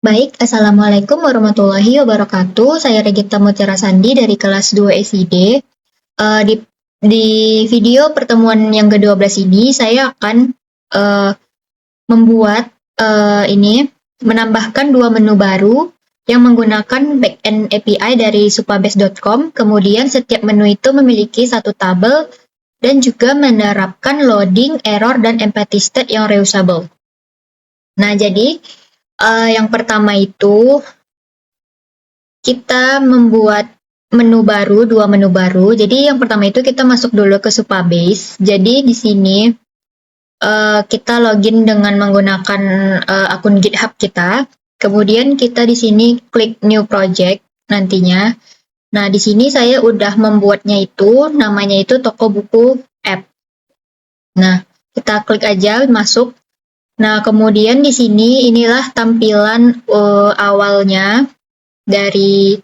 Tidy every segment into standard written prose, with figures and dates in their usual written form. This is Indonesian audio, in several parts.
Baik, Assalamualaikum warahmatullahi wabarakatuh. Saya Regita Mutiara Sandi dari kelas 2 SID. Di video pertemuan yang ke-12 ini, saya akan membuat menambahkan dua menu baru yang menggunakan backend API dari supabase.com. Kemudian setiap menu itu memiliki satu tabel dan juga menerapkan loading, error, dan empty state yang reusable. Nah, jadi yang pertama itu kita membuat dua menu baru. Jadi yang pertama itu kita masuk dulu ke Supabase. Jadi di sini kita login dengan menggunakan akun GitHub kita. Kemudian kita di sini klik New Project nantinya. Nah, di sini saya udah membuatnya itu, namanya itu toko buku app. Nah, kita klik aja masuk. Nah, kemudian di sini inilah tampilan awalnya dari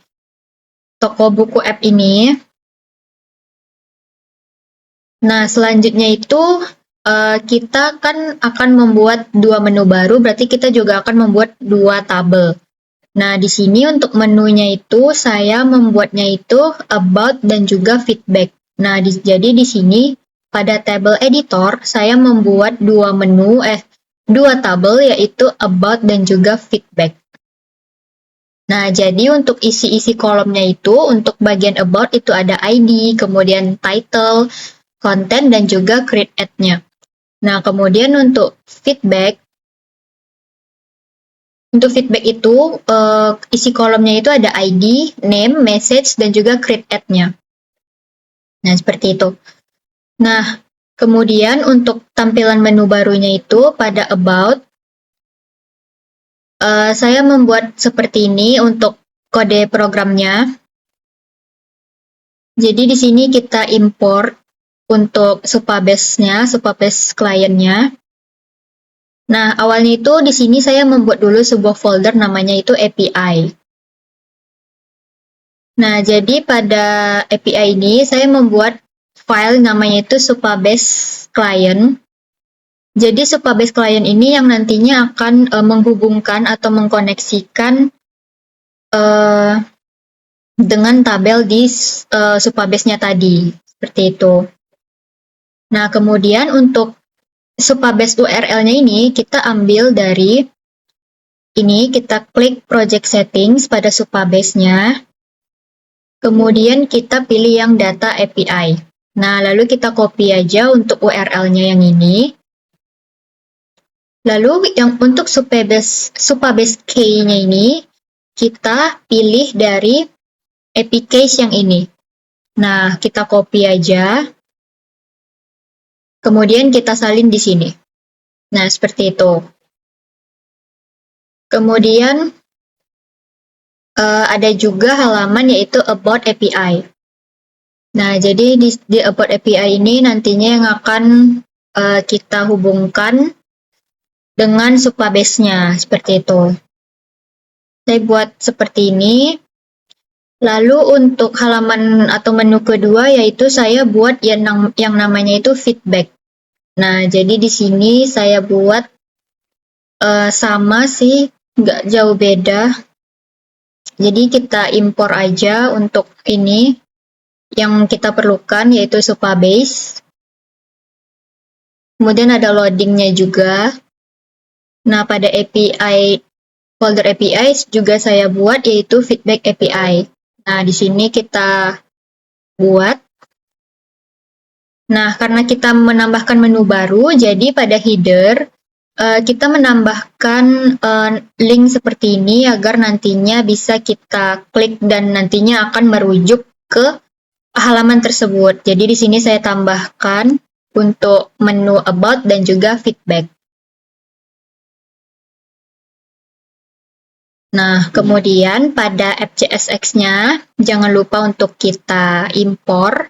toko buku app ini. Nah, selanjutnya itu kita kan akan membuat dua menu baru, berarti kita juga akan membuat dua tabel. Nah, di sini untuk menunya itu saya membuatnya itu about dan juga feedback. Nah, jadi di sini pada table editor saya membuat dua tabel yaitu about dan juga feedback. Nah, jadi untuk isi-isi kolomnya itu, untuk bagian about itu ada ID, kemudian title, content, dan juga create ad-nya. Nah, kemudian untuk feedback itu isi kolomnya itu ada ID, name, message, dan juga create ad-nya. Nah, seperti itu. Nah, kemudian untuk tampilan menu barunya itu pada about, saya membuat seperti ini untuk kode programnya. Jadi di sini kita import untuk Supabase-nya, Supabase client-nya. Nah, awalnya itu di sini saya membuat dulu sebuah folder namanya itu API. Nah, jadi pada API ini saya membuat file namanya itu Supabase client. Jadi Supabase client ini yang nantinya akan menghubungkan atau mengkoneksikan dengan tabel di Supabase-nya tadi, seperti itu. Nah, kemudian untuk Supabase URL-nya ini kita ambil dari ini, kita klik Project Settings pada Supabase-nya, kemudian kita pilih yang Data API. Nah, lalu kita copy aja untuk URL-nya yang ini. Lalu yang untuk Supabase key-nya ini, kita pilih dari API-case yang ini. Nah, kita copy aja. Kemudian kita salin di sini. Nah, seperti itu. Kemudian ada juga halaman yaitu About API. Nah, jadi di About API ini nantinya yang akan kita hubungkan dengan Supabase-nya, seperti itu. Saya buat seperti ini. Lalu untuk halaman atau menu kedua yaitu saya buat yang namanya itu feedback. Nah, jadi di sini saya buat sama sih, nggak jauh beda. Jadi kita impor aja untuk ini yang kita perlukan yaitu Supabase. Kemudian ada loadingnya juga. Nah, pada API, folder API juga saya buat yaitu feedback API. Nah, di sini kita buat. Nah, karena kita menambahkan menu baru, jadi pada header, kita menambahkan link seperti ini agar nantinya bisa kita klik dan nantinya akan merujuk ke halaman tersebut. Jadi di sini saya tambahkan untuk menu about dan juga feedback. Nah, kemudian pada app.csx-nya, jangan lupa untuk kita impor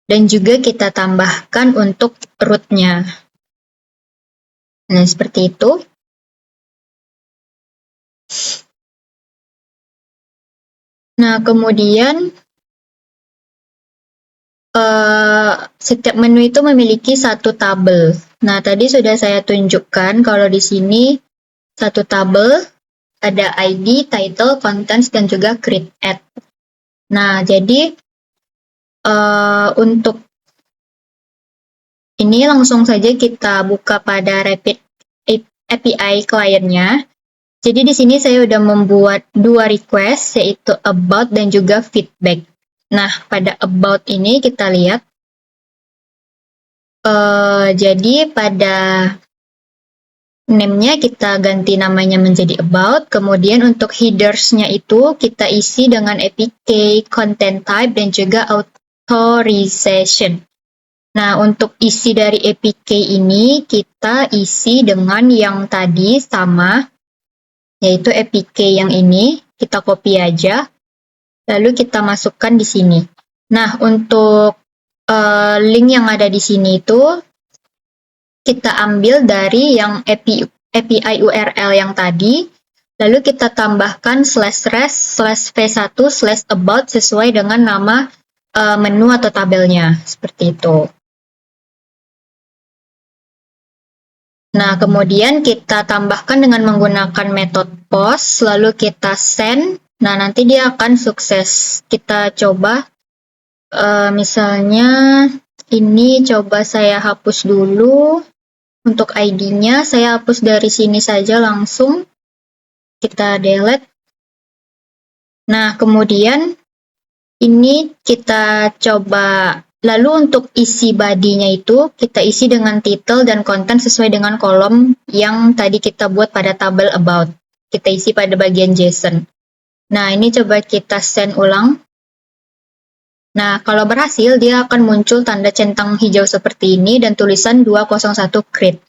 dan juga kita tambahkan untuk root-nya. Nah, seperti itu. Nah, kemudian setiap menu itu memiliki satu tabel. Nah, tadi sudah saya tunjukkan kalau di sini satu tabel, ada ID, title, contents, dan juga create add. Nah, jadi untuk ini langsung saja kita buka pada Rapid API kliennya. Jadi di sini saya sudah membuat dua request, yaitu about dan juga feedback. Nah, pada about ini kita lihat, jadi pada name-nya kita ganti namanya menjadi about, kemudian untuk headers-nya itu kita isi dengan APK, content type, dan juga authorization. Nah, untuk isi dari APK ini kita isi dengan yang tadi sama, yaitu APK yang ini, kita copy aja, lalu kita masukkan di sini. Nah, untuk link yang ada di sini itu kita ambil dari yang API URL yang tadi, lalu kita tambahkan /res/v1/about sesuai dengan nama menu atau tabelnya, seperti itu. Nah, kemudian kita tambahkan dengan menggunakan metode post, lalu kita send. Nah, nanti dia akan sukses. Kita coba, misalnya ini coba saya hapus dulu. Untuk ID-nya saya hapus dari sini saja langsung. Kita delete. Nah, kemudian ini kita coba. Lalu untuk isi body-nya itu, kita isi dengan title dan konten sesuai dengan kolom yang tadi kita buat pada tabel about. Kita isi pada bagian JSON. Nah, ini coba kita send ulang. Nah, kalau berhasil, dia akan muncul tanda centang hijau seperti ini dan tulisan 201 create.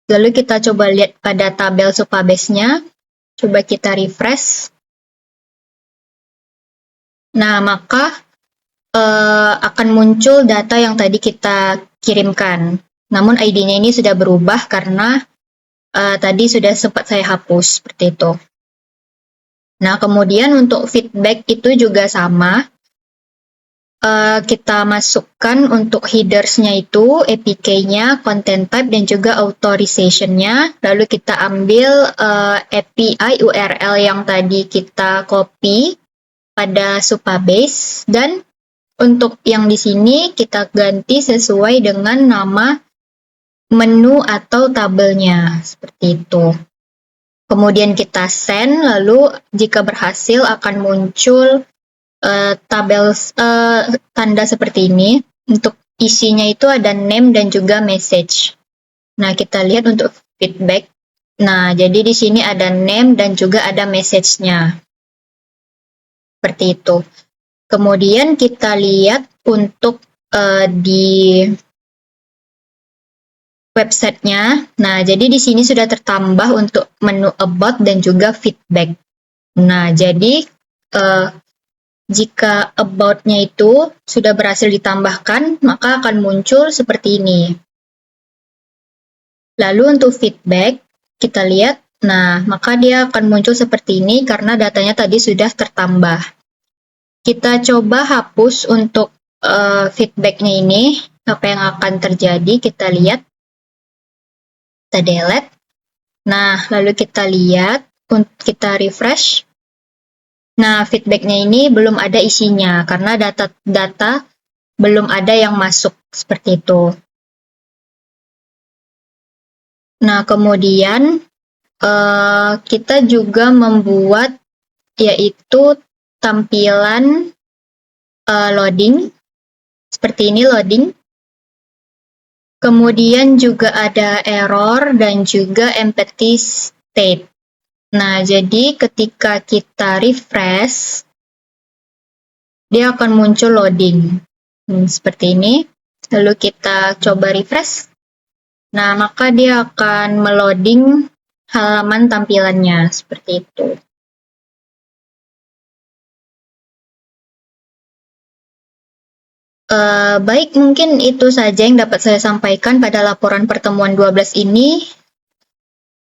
Lalu kita coba lihat pada tabel Supabase-nya. Coba kita refresh. Nah, maka akan muncul data yang tadi kita kirimkan. Namun ID-nya ini sudah berubah karena tadi sudah sempat saya hapus, seperti itu. Nah, kemudian untuk feedback itu juga sama. Kita masukkan untuk headers-nya itu, APK-nya, content type, dan juga authorization-nya. Lalu kita ambil API URL yang tadi kita copy pada Supabase, dan untuk yang di sini kita ganti sesuai dengan nama menu atau tabelnya, seperti itu. Kemudian kita send, lalu jika berhasil akan muncul tanda seperti ini. Untuk isinya itu ada name dan juga message. Nah, kita lihat untuk feedback. Nah, jadi di sini ada name dan juga ada message-nya. Seperti itu. Kemudian kita lihat untuk di website-nya. Nah, jadi di sini sudah tertambah untuk menu about dan juga feedback. Nah, jadi jika about-nya itu sudah berhasil ditambahkan, maka akan muncul seperti ini. Lalu untuk feedback, kita lihat, nah, maka dia akan muncul seperti ini karena datanya tadi sudah tertambah. Kita coba hapus untuk feedback-nya ini, apa yang akan terjadi, kita lihat. Kita delete. Nah, lalu kita lihat, kita refresh. Nah, feedback-nya ini belum ada isinya, karena data belum ada yang masuk, seperti itu. Nah, kemudian kita juga membuat, yaitu tampilan loading, seperti ini loading. Kemudian juga ada error dan juga empty state. Nah, jadi ketika kita refresh, dia akan muncul loading. Seperti ini. Lalu kita coba refresh. Nah, maka dia akan meloading halaman tampilannya, seperti itu. Baik, mungkin itu saja yang dapat saya sampaikan pada laporan pertemuan 12 ini.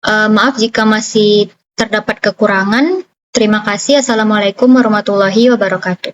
Maaf jika masih terdapat kekurangan. Terima kasih. Assalamualaikum warahmatullahi wabarakatuh.